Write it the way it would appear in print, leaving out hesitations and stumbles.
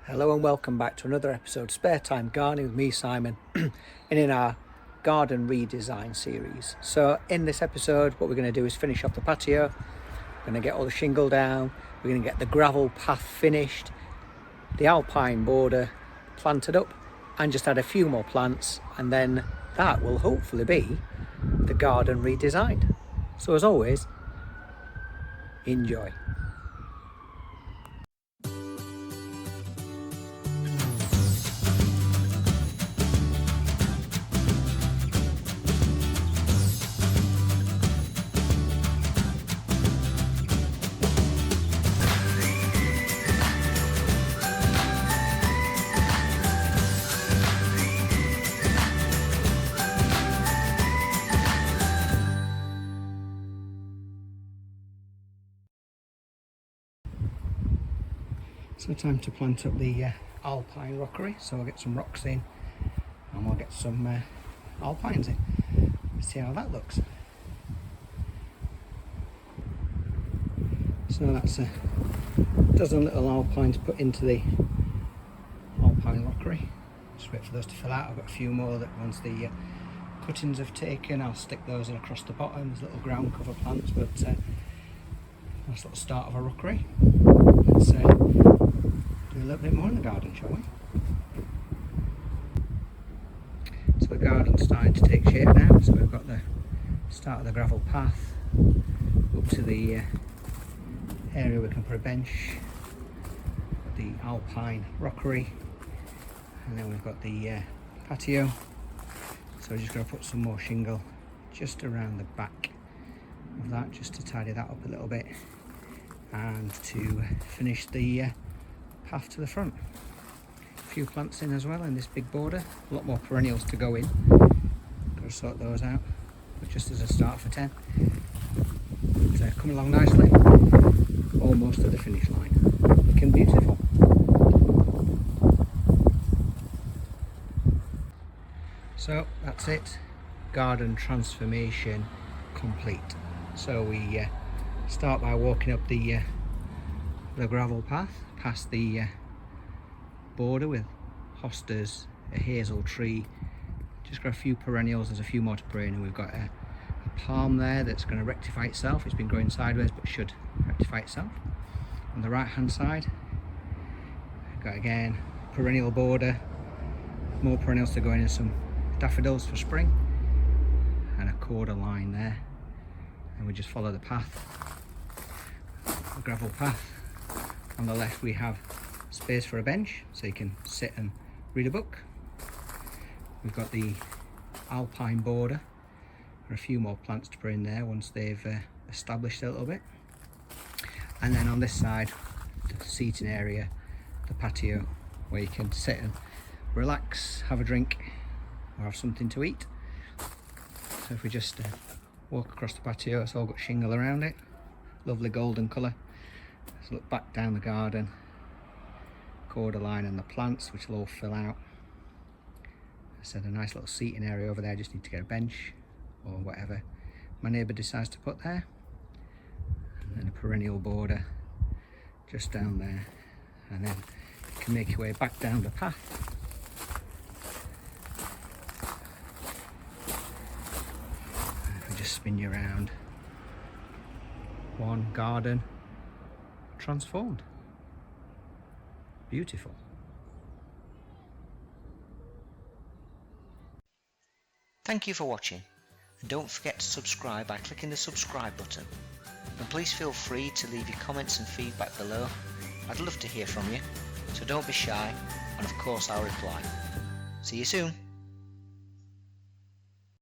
Hello and welcome back to another episode of Spare Time Gardening with me, Simon, and in our garden redesign series. So in this episode, what we're going to do is finish off the patio. We're going to get all the shingle down, we're going to get the gravel path finished, the alpine border planted up, and just add a few more plants, and then that will hopefully be the garden redesigned. So as always, enjoy. So time to plant up the alpine rockery. So I'll get some rocks in and we'll get some alpines in. See how that looks. So that's a dozen little alpines put into the alpine rockery. Just wait for those to fill out. I've got a few more that once the cuttings have taken, I'll stick those in across the bottom as little ground cover plants. But nice little start of a rockery. Let's do a little bit more in the garden, shall we? So the garden's starting to take shape now. So we've got the start of the gravel path up to the area we can put a bench, the alpine rockery, and then we've got the patio. So we're just going to put some more shingle just around the back of that, just to tidy that up a little bit and to finish the path to the front. A few plants in as well in this big border, a lot more perennials to go in. Got to sort those out, but just as a start for 10. But, come along nicely, almost to the finish line. Looking beautiful. So that's it, garden transformation complete. So we start by walking up the gravel path past the border with hostas, a hazel tree, just got a few perennials. There's a few more to put in, and we've got a palm there that's going to rectify itself. It's been growing sideways but should rectify itself. On the right hand side we've got again perennial border, more perennials to go in, and some daffodils for spring, and a corder line there, and we just follow the path, the gravel path. On the left we have space for a bench so you can sit and read a book. We've got the alpine border, there are a few more plants to put in there once they've established a little bit. And then on this side, the seating area, the patio, where you can sit and relax, have a drink or have something to eat. So if we just walk across the patio, it's all got shingle around it, lovely golden colour. Let's look back down the garden, corder line and the plants which will all fill out. I said a nice little seating area over there, I just need to get a bench or whatever my neighbour decides to put there. And then a perennial border just down there, and then you can make your way back down the path. And if we just spin you around, one garden transformed. Beautiful. Thank you for watching, and don't forget to subscribe by clicking the subscribe button, and please feel free to leave your comments and feedback below. I'd love to hear from you, so don't be shy, and of course I'll reply. See you soon.